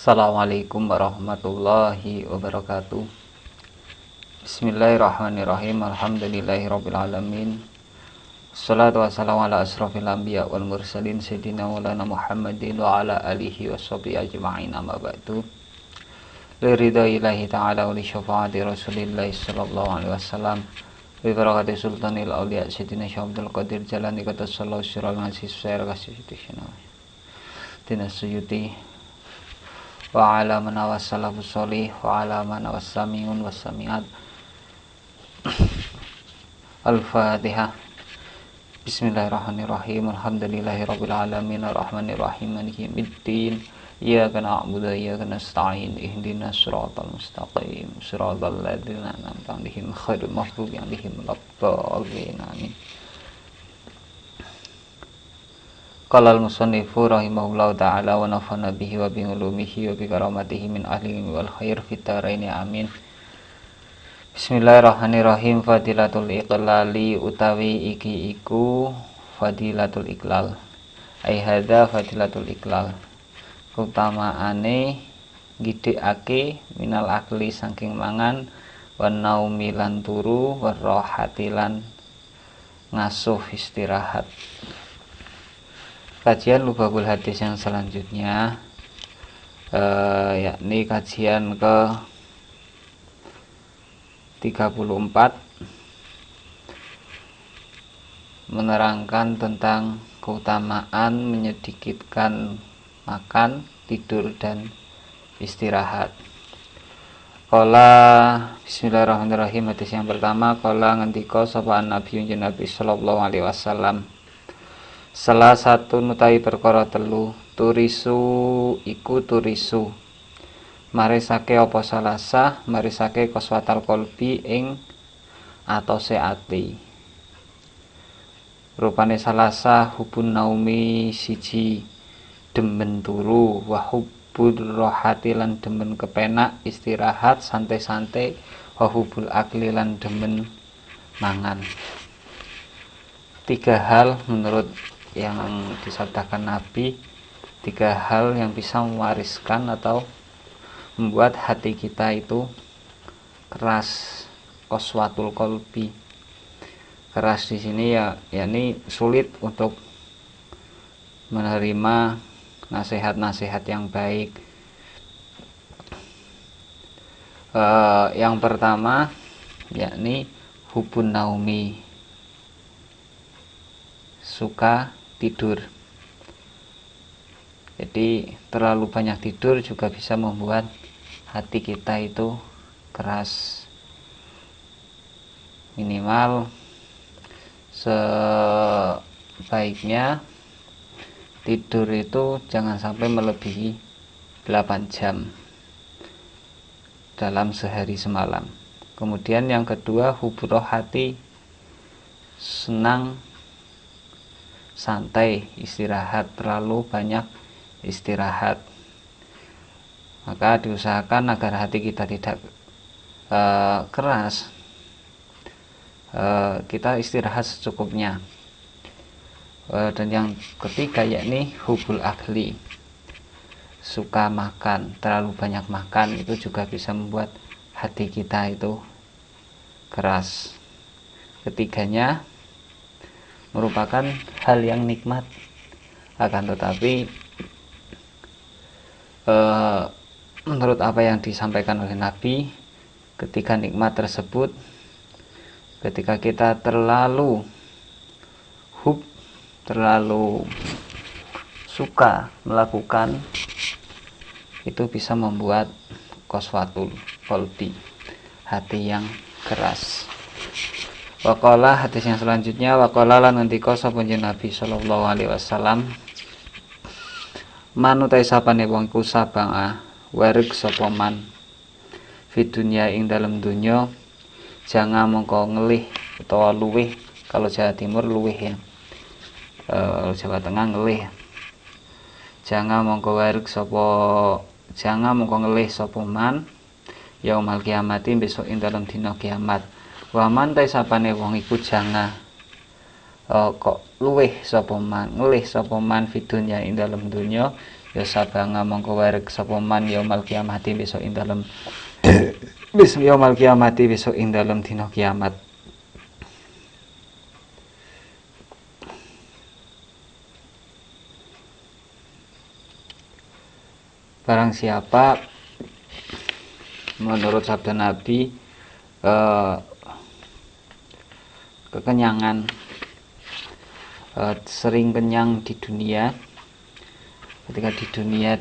Assalamualaikum warahmatullahi wabarakatuh. Bismillahirrahmanirrahim. Alhamdulillahirabbil alamin. Wassalatu wassalamu ala asrofil anbiya wal mursalin sayyidina maulana Muhammadin wa ala alihi washabihi ajma'in, amma ba'du. Liridha ilahi ta'ala wa li syafaati rasulillahi sallallahu alaihi wasallam bi barakati sultanil awliya sayyidina Syekh Abdul Qadir Jalani qaddasallahu sirral aziz sayar kasih Suyuti wa ala man wassalafus sholih wa ala man wassamiun wassamiat. Al-Fatihah. Bismillahirrahmanirrahim. Alhamdulillahirabbil alamin arrahmanir rahim maliki yaumiddin. Iyyaka na'budu wa iyyaka nasta'in. Ihdinas siratal mustaqim. Siratal ladzina an'amta 'alaihim ghairil maghdubi 'alaihim waladdallin. Amin. Qala al-musannifu rahimahullahu ta'ala wa nafa'ana bihi wa bi ulumihi wa bi karamatihi min ahli wal khair fid dharain amin. Bismillahirrahmanirrahim. Fadilatul iqlali utawi iki iku fadilatul iqlal. Ai hadza fadilatul iqlal. Utamaane ngidhekake minal akli saking mangan, wan naumi lan turu, warahati lan ngasuh istirahat. Kajian Lubabul Hadis yang selanjutnya yakni kajian ke 34 menerangkan tentang keutamaan menyedikitkan makan, tidur dan istirahat. Qala bismillahirrahmanirrahim. Hadis yang pertama, qala ngendika sapa Nabi sallallahu alaihi wasallam, salah satu nutai perkara telu turisu iku turisu marisake apa salasa marisake qaswatal qalbi ing atose ati. Rupane salasa hubun naumi siji demen turu, wa hubbur rohati lan demen kepenak istirahat santai-santai, wa hubbul akli lan demen mangan. Tiga hal menurut yang disabdakan Nabi, tiga hal yang bisa mewariskan atau membuat hati kita itu keras, qaswatul qalbi. Keras di sini yakni sulit untuk menerima nasihat-nasihat yang baik. Yang pertama yakni hubun naumi, suka tidur. Jadi terlalu banyak tidur juga bisa membuat hati kita itu keras. Minimal sebaiknya tidur itu jangan sampai melebihi 8 jam dalam sehari semalam. Kemudian yang kedua, hubroh hati, senang santai istirahat, terlalu banyak istirahat. Maka diusahakan agar hati kita tidak keras, kita istirahat secukupnya. Dan yang ketiga yakni hubul akli, suka makan, terlalu banyak makan itu juga bisa membuat hati kita itu keras. Ketiganya merupakan hal yang nikmat, akan tetapi menurut apa yang disampaikan oleh Nabi, ketika nikmat tersebut, ketika kita terlalu suka melakukan, itu bisa membuat qaswatul qalbi, hati yang keras. Waqala, hadis yang selanjutnya, waqala lan ngendika sapa Nabi sallallahu alaihi wasallam, manutai sapane wong ku sabang warik sapa man fi dunya ing dalem dunya, jangan mongko ngelih utawa luweh, kalau Jawa Timur luweh ya, Jawa Tengah ngelih. Jangan mongko ngelih sapa man yaumal kiamati, besok ing dalem dina kiamat. Wa man ta sapane wong iku jangan kok luweh sapa man, ngelih sapa man fi dunya ing dalem dunya, ya sabanga mongko wareg sapa man yaumul kiamati besok ing dalem besok yaumul kiamati besok ing dalem dina kiamat. Barang siapa menurut sabda Nabi kekenyangan, sering kenyang di dunia, ketika di dunia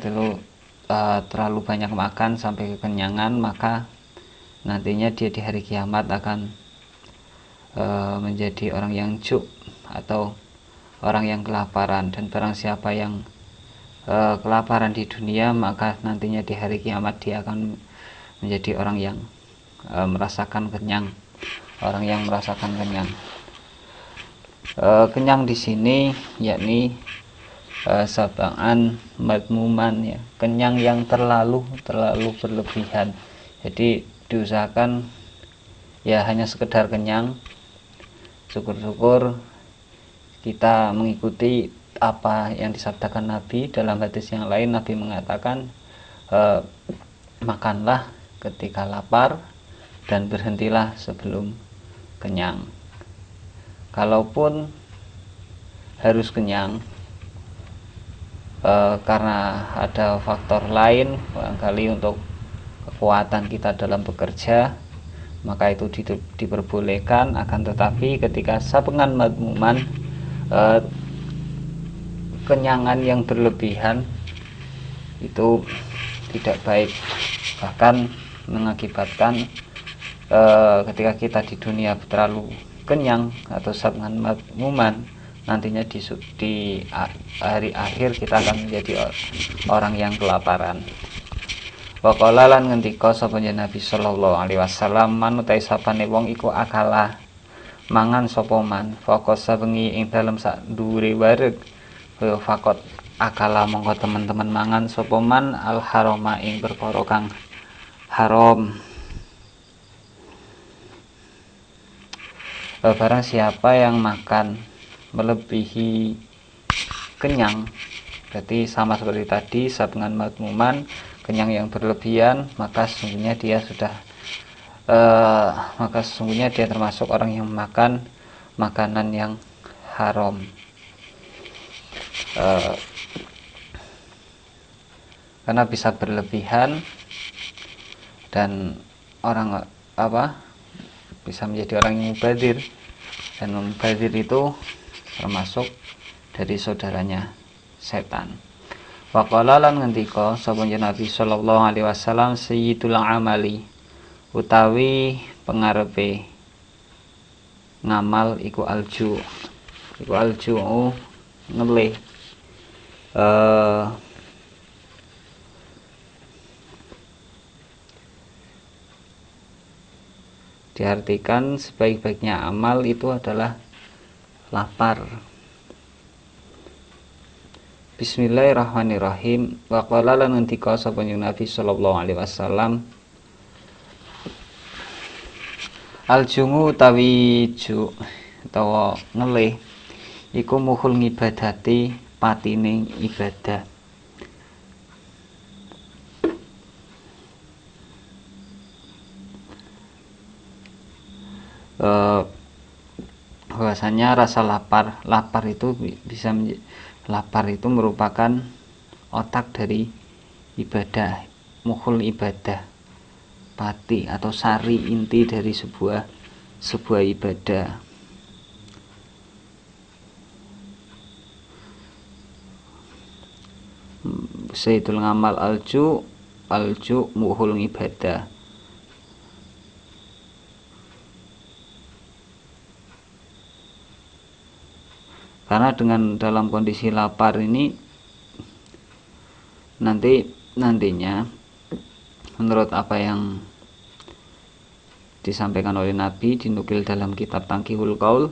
terlalu banyak makan sampai kekenyangan, maka nantinya dia di hari kiamat akan menjadi orang yang juk atau orang yang kelaparan. Dan barang siapa yang kelaparan di dunia, maka nantinya di hari kiamat dia akan menjadi orang yang merasakan kenyang, orang yang merasakan kenyang. Kenyang di sini yakni sabaan madmuman, ya, kenyang yang terlalu berlebihan. Jadi diusahakan ya hanya sekedar kenyang. Syukur-syukur kita mengikuti apa yang disabdakan Nabi. Dalam hadis yang lain Nabi mengatakan makanlah ketika lapar dan berhentilah sebelum kenyang. Kalaupun harus kenyang karena ada faktor lain, barangkali untuk kekuatan kita dalam bekerja, maka itu diperbolehkan. Akan tetapi ketika sabengan madmuman, kenyangan yang berlebihan itu tidak baik, bahkan mengakibatkan ketika kita di dunia terlalu kenyang atau sabengan madmuman, nantinya di hari akhir kita akan menjadi orang yang kelaparan. Wa qala lan ngendika sapa Nabi sallallahu alaihi wasallam, manutai sapane wong iku akalah mangan sapa man faqat sabengi ing dalem sak dhuwure wareg, kaya faqat akala mongko teman-teman mangan sapa man al harama ing perkara kang haram. Barang siapa yang makan melebihi kenyang, berarti sama seperti tadi sabengan madmuman, kenyang yang berlebihan, maka sesungguhnya dia termasuk orang yang makan makanan yang haram. Karena bisa berlebihan dan orang bisa menjadi orang yang mubadzir, dan mubadzir itu termasuk dari saudaranya setan. Wa qala lan ngendika sapa Nabi sallallahu alaihi wasallam, sayyidul amali utawi pengarepe ngamal iku alju, ngelih. Diartikan sebaik-baiknya amal itu adalah lapar. Bismillahirrahmanirrahim. Wa qala lan ngendika sapa Nabi sallallahu alaihi wasallam, al-jungu utawi ju utawa ngelih iku muhul ngibadati patining ibadah. Bahwasanya rasa lapar itu lapar itu merupakan otak dari ibadah, muhul ibadah, pati atau sari inti dari sebuah ibadah. Sayyidul ngamal alju muhul ibadah. Karena dengan dalam kondisi lapar ini nantinya menurut apa yang disampaikan oleh Nabi, dinukil dalam kitab Tangkihul Qaul,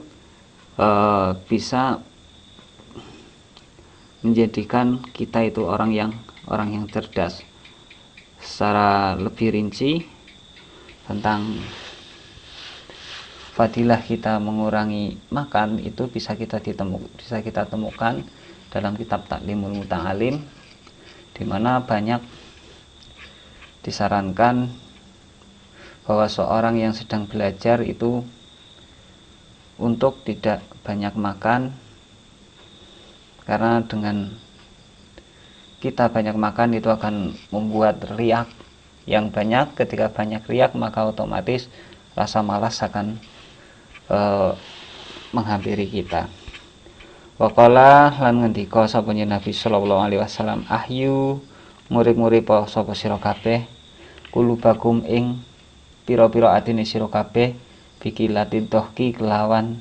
bisa menjadikan kita itu orang yang cerdas. Secara lebih rinci tentang fadilah kita mengurangi makan itu bisa kita temukan dalam kitab Taklimul Muta'alim, dimana banyak disarankan bahwa seorang yang sedang belajar itu untuk tidak banyak makan, karena dengan kita banyak makan itu akan membuat riak yang banyak. Ketika banyak riak maka otomatis rasa malas akan menghampiri kita. Waqala lan ngendika sapa Nabi sallallahu alaihi wasallam, ahyu murid-murid sapa sira kabeh kulubakum ing pira-pira atine sira kabeh bikilatin tohki kelawan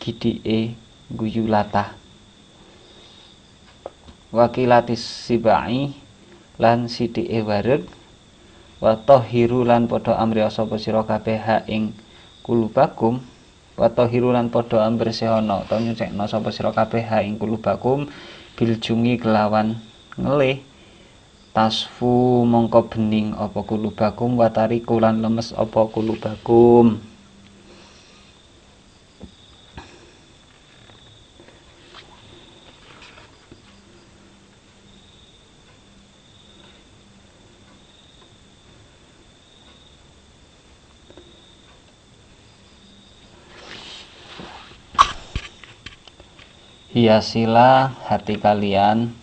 gidike guyu latah, wakilatis sibai lan sidike wareg, wa tahiru lan padha amri sapa sira kabeh ha ing kulubakum, wa tahiru lan padha ambersihana utawa nyucikna sapa sira kabeh ha ing kulubakum biljungi kelawan ngelih, tasfu mongko bening apa kulubakum, wa tariku lan lemes apa kulubakum. Hiasilah hati kalian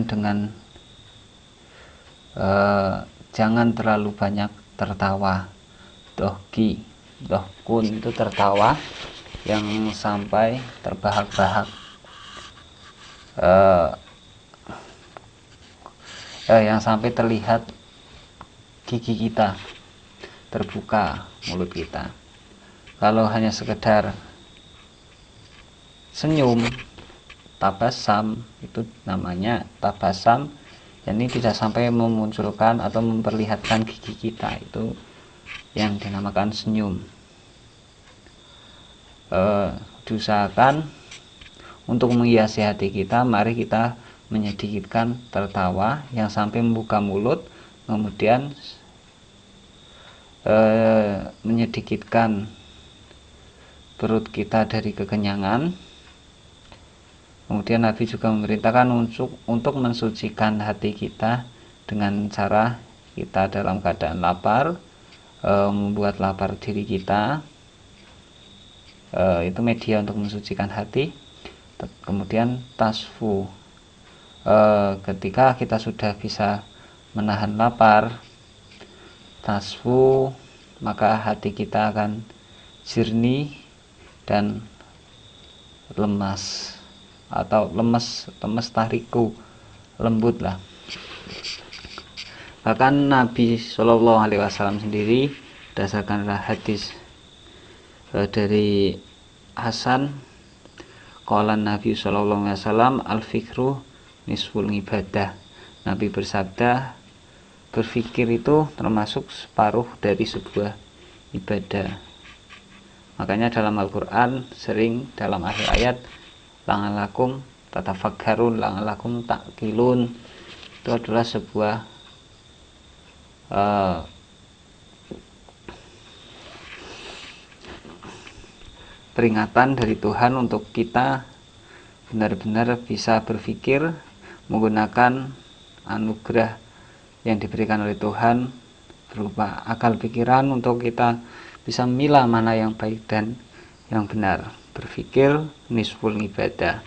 dengan jangan terlalu banyak tertawa. Dohkun itu tertawa yang sampai terbahak-bahak, yang sampai terlihat gigi kita terbuka, mulut kita. Kalau hanya sekedar senyum, tabasam, itu namanya tabasam, ini tidak sampai memunculkan atau memperlihatkan gigi kita, itu yang dinamakan senyum. Diusahakan untuk menghiasi hati kita, mari kita menyedikitkan tertawa yang sampai membuka mulut, kemudian menyedikitkan perut kita dari kekenyangan. Kemudian Nabi juga memerintahkan untuk mensucikan hati kita dengan cara kita dalam keadaan lapar, membuat lapar diri kita, itu media untuk mensucikan hati. Kemudian tasfu, ketika kita sudah bisa menahan lapar, tasfu, maka hati kita akan jernih dan lemas, atau lemes tariku, lembut lah. Bahkan Nabi Shallallahu Alaihi Wasallam sendiri, berdasarkan hadis dari Hasan, qala Nabi Shallallahu Alaihi Wasallam, al fikru nisful ibadah. Nabi bersabda, berfikir itu termasuk separuh dari sebuah ibadah. Makanya dalam Al-Quran sering dalam akhir ayat, la'alakum tatafakkarun, la'alakum ta'qilun, itu adalah sebuah peringatan dari Tuhan untuk kita benar-benar bisa berpikir menggunakan anugerah yang diberikan oleh Tuhan berupa akal pikiran untuk kita bisa memilah mana yang baik dan yang benar. Berpikir nisful ibadah.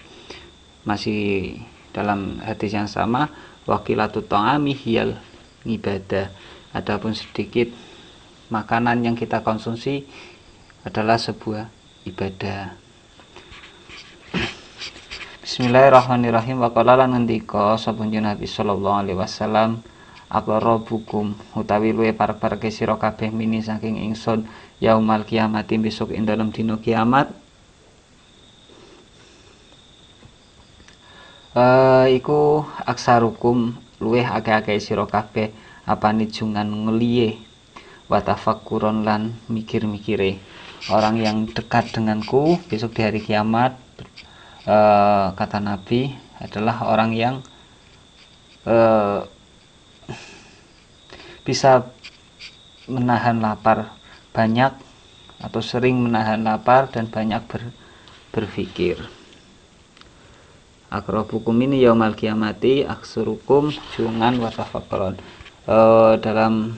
Masih dalam hadis yang sama, wakilatut ta'ami hiyal ibadah. Adapun sedikit makanan yang kita konsumsi adalah sebuah ibadah. Bismillahirrahmanirrahim. Wa qala lan ngendika sapa Nabi sallallahu alaihi wasallam, aqrabukum utawi luwe parek-pareke sira kabeh mini saking ingsun yaumal kiamati, besok ing dalem dina kiamat, iku aksarukum luweh akeh-akeh sira kabeh apane jungan ngeliye, wa tafakkuron lan mikir-mikire. Orang yang dekat denganku besok di hari kiamat, kata Nabi, adalah orang yang bisa menahan lapar banyak atau sering menahan lapar dan banyak berpikir. Aqrabukum minni yaumal qiyamati aksurukum jungan wa tafakkuron. Dalam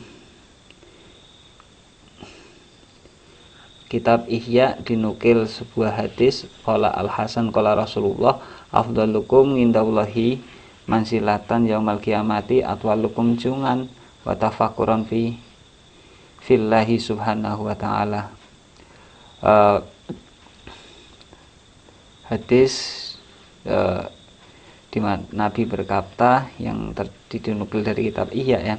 kitab Ihya dinukil sebuah hadis, qala Al-Hasan qala Rasulullah afdalukum indallahi mansilatan yaumal qiyamati atwalukum jungan wa tafakkuran fillahi subhanahu wa ta'ala. Hadis di mana Nabi berkata, yang dinukil dari kitab Ihya ya,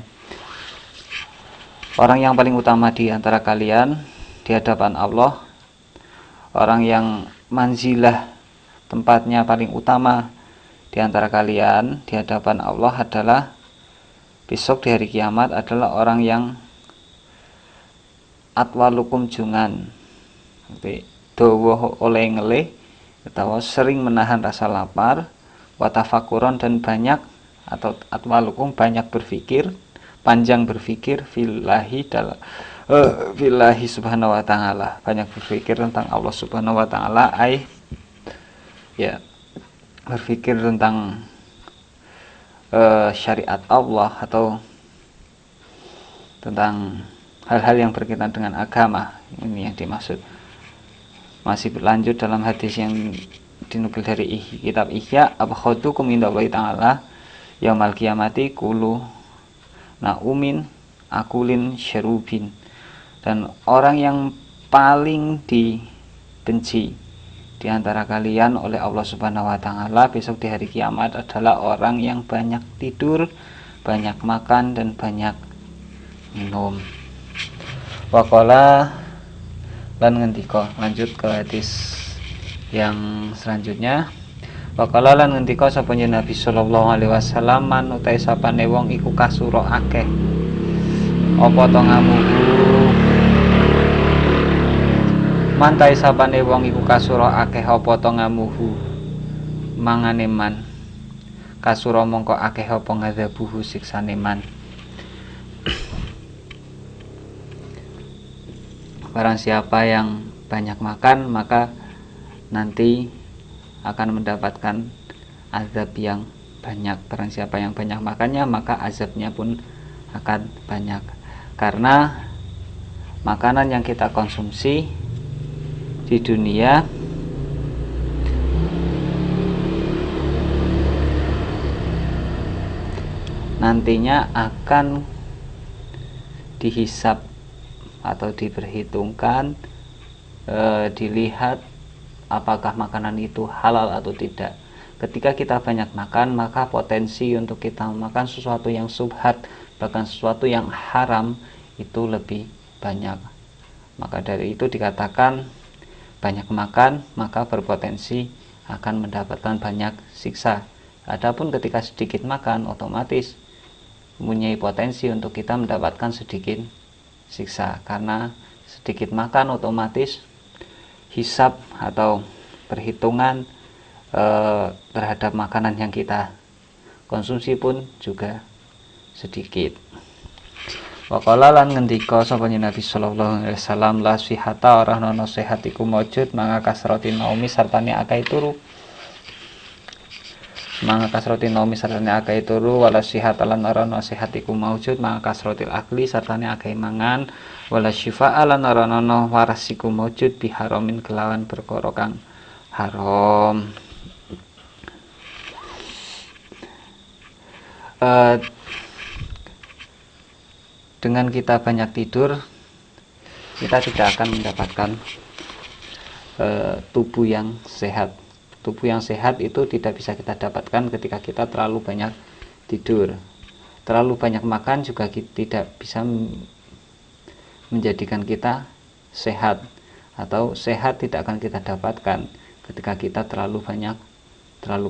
orang yang paling utama di antara kalian di hadapan Allah, orang yang manzilah tempatnya paling utama di antara kalian di hadapan Allah adalah besok di hari kiamat adalah orang yang atwalukum jungan, dawa oleh ngelih atau sering menahan rasa lapar, watafakuron dan banyak atau atwalukum banyak berpikir, panjang berpikir fillahi fillahi subhanahu wa ta'ala, banyak berpikir tentang Allah subhanahu wa ta'ala, ya berpikir tentang syariat Allah atau tentang hal-hal yang berkaitan dengan agama. Ini yang dimaksud. Masih berlanjut dalam hadis yang dinukil dari kitab Ihya, abkhadukum indallahi ta'ala yaumal qiyamati kulu naumin akulin syarubin, dan orang yang paling dibenci di antara kalian oleh Allah Subhanahu wa ta'ala besok di hari kiamat adalah orang yang banyak tidur, banyak makan dan banyak minum. Waqala lan ngendika, lanjut ke hadis yang selanjutnya. Waqala lan ngendika sapa Nabi sallallahu alaihi wasallam, man utai sapane wong iku kasura akeh apa to ngamuhu, mantai sapane wong iku kasura akeh apa to ngamuhu mangane man, kasura mongko akeh apa ngadzabuhu siksane man. Barang siapa yang banyak makan maka nanti akan mendapatkan azab yang banyak. Barang siapa yang banyak makannya maka azabnya pun akan banyak, karena makanan yang kita konsumsi di dunia nantinya akan dihisab atau diperhitungkan, dilihat apakah makanan itu halal atau tidak. Ketika kita banyak makan maka potensi untuk kita makan sesuatu yang subhat, bahkan sesuatu yang haram itu lebih banyak. Maka dari itu dikatakan banyak makan maka berpotensi akan mendapatkan banyak siksa. Adapun ketika sedikit makan otomatis mempunyai potensi untuk kita mendapatkan sedikit siksa, karena sedikit makan otomatis hisab atau perhitungan terhadap makanan yang kita konsumsi pun juga sedikit. Waqala lan ngendika sapa Nabi sallallahu alaihi wasallam, la sihata ora ana sehat iku maujud mangga kasratin naumi sartane akeh turu, mangga kasratin naumi sartane akeh turu, wala sihat lan ora ana sehat iku maujud mangga kasratil akli sartane akeh mangan, wala syifa lan ora ana waras iku maujud biharamin kelawan perkara kang haram. Dengan kita banyak tidur kita tidak akan mendapatkan tubuh yang sehat. Tubuh yang sehat itu tidak bisa kita dapatkan ketika kita terlalu banyak tidur. Terlalu banyak makan juga tidak bisa menjadikan kita sehat, atau sehat tidak akan kita dapatkan ketika kita terlalu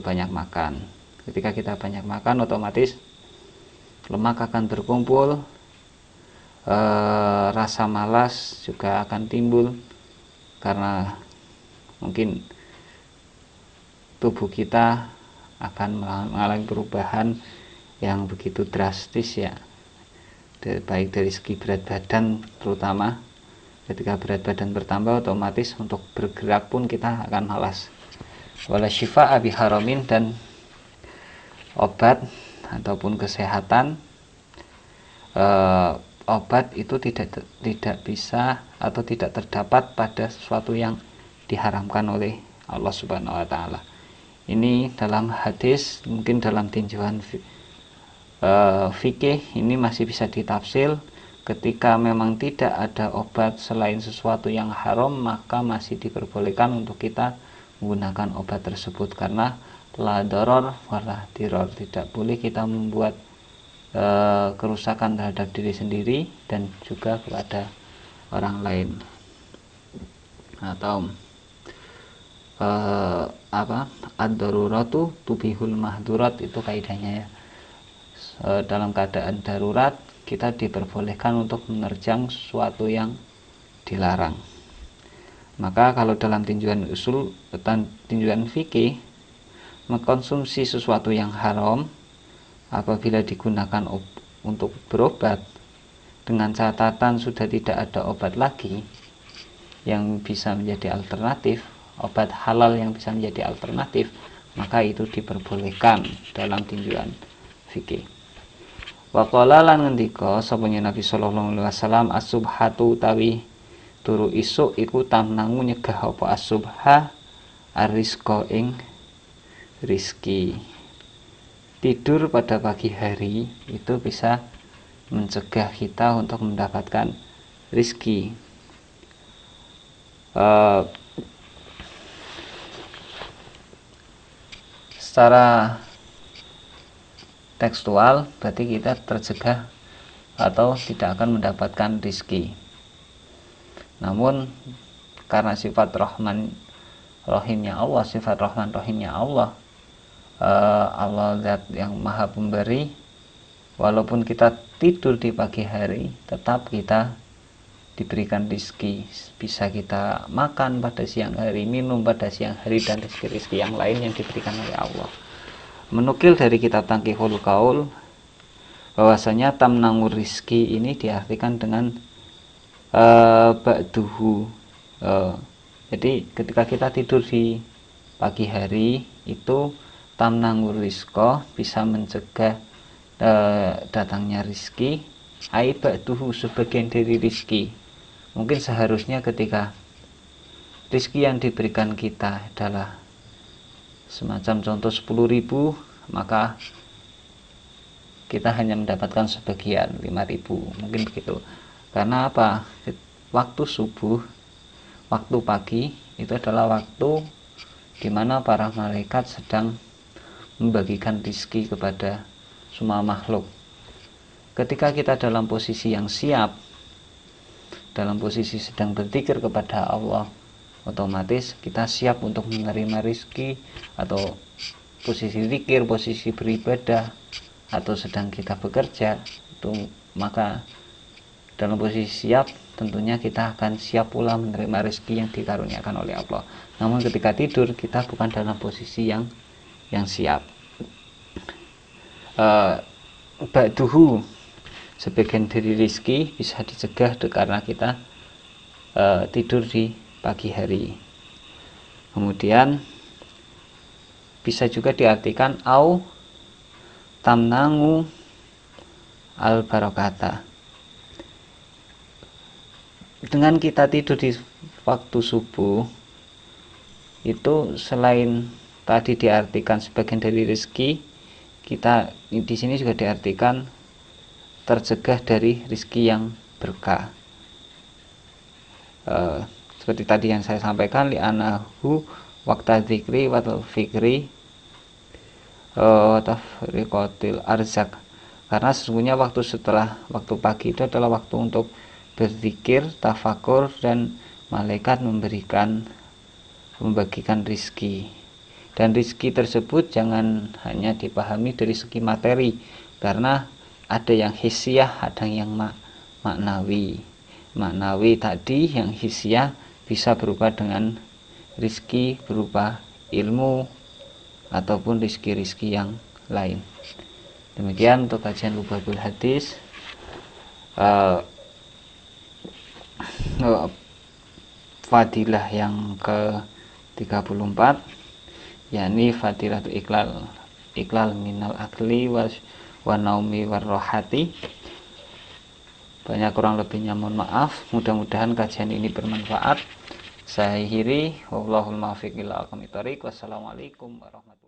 banyak makan. Ketika kita banyak makan otomatis lemak akan berkumpul, rasa malas juga akan timbul karena mungkin tubuh kita akan mengalami perubahan yang begitu drastis ya, baik dari segi berat badan, terutama ketika berat badan bertambah otomatis untuk bergerak pun kita akan malas. wala syifa'a biharamin, dan obat ataupun kesehatan, obat itu tidak bisa atau tidak terdapat pada sesuatu yang diharamkan oleh Allah Subhanahu wa taala. Ini dalam hadis, mungkin dalam tinjauan fikih ini masih bisa ditafsir. Ketika memang tidak ada obat selain sesuatu yang haram, maka masih diperbolehkan untuk kita menggunakan obat tersebut, karena la daror wala diror, tidak boleh kita membuat kerusakan terhadap diri sendiri dan juga kepada orang lain. Atau ad-daruratu tubihul mahdurat, itu kaidahnya ya. Dalam keadaan darurat kita diperbolehkan untuk menerjang sesuatu yang dilarang. Maka kalau dalam tinjauan usul dan tinjauan fikih, mengkonsumsi sesuatu yang haram apabila digunakan untuk berobat dengan catatan sudah tidak ada obat lagi yang bisa menjadi alternatif, obat halal yang bisa menjadi alternatif, maka itu diperbolehkan dalam tinjauan fikih. Wa qala lan ngendika sapa Nabi sallallahu alaihi wasallam, as-subhatu tawi turu isuk iku tamnangu nyegah apa as-subha ar-rizqa ing rizki. Tidur pada pagi hari itu bisa mencegah kita untuk mendapatkan rizki. Secara tekstual berarti kita tercegah atau tidak akan mendapatkan rizki. Namun karena sifat Rahman Rahimnya Allah, sifat Rahman Rahimnya Allah, Allah zat yang maha pemberi, walaupun kita tidur di pagi hari tetap kita diberikan rizki. Bisa kita makan pada siang hari, minum pada siang hari, dan rizki-rizki yang lain yang diberikan oleh Allah. Menukil dari kitab Tanqihul Qaul bahwasanya tamnangur rizki ini diartikan dengan ba'duhu. Jadi ketika kita tidur di pagi hari itu tamnangur rizqo, bisa mencegah datangnya rizki. Ai ba'duhu, sebagian dari rizki. Mungkin seharusnya ketika rizki yang diberikan kita adalah semacam contoh 10.000, maka kita hanya mendapatkan sebagian 5.000, mungkin begitu. Karena apa? Waktu subuh, waktu pagi itu adalah waktu di mana para malaikat sedang membagikan rizki kepada semua makhluk. Ketika kita dalam posisi yang siap, dalam posisi sedang berzikir kepada Allah, otomatis kita siap untuk menerima rizki, atau posisi zikir, posisi beribadah, atau sedang kita bekerja itu, maka dalam posisi siap tentunya kita akan siap pula menerima rizki yang dikaruniakan oleh Allah. Namun ketika tidur kita bukan dalam posisi yang siap. Ba'duhu, sebagian dari rizki bisa dicegah karena kita tidur di pagi hari. Kemudian bisa juga diartikan au tamnangu al barokata. Dengan kita tidur di waktu subuh itu, selain tadi diartikan sebagian dari rezeki, kita di sini juga diartikan tercegah dari rezeki yang berkah. Seperti tadi yang saya sampaikan, li'anahu waqta dzikri wa fikri tafriqatil arzak, karena sesungguhnya waktu setelah waktu pagi itu adalah waktu untuk berzikir, tafakur, dan malaikat membagikan rizki. Dan rizki tersebut jangan hanya dipahami dari segi materi, karena ada yang hisiah, ada yang maknawi. Maknawi tadi yang hisiah bisa berupa dengan rizki berupa ilmu ataupun rizki-rizki yang lain. Demikian untuk kajian Lubabul Hadis. Fadilah yang ke 34, yakni fadilatul iklal minal akli wa naumi warrohati. Banyak kurang lebihnya mohon maaf. Mudah-mudahan kajian ini bermanfaat. Saya akhiri, wallahul muwaffiq ila aqwamit thoriq. Wassalamualaikum warahmatullahi wabarakatuh.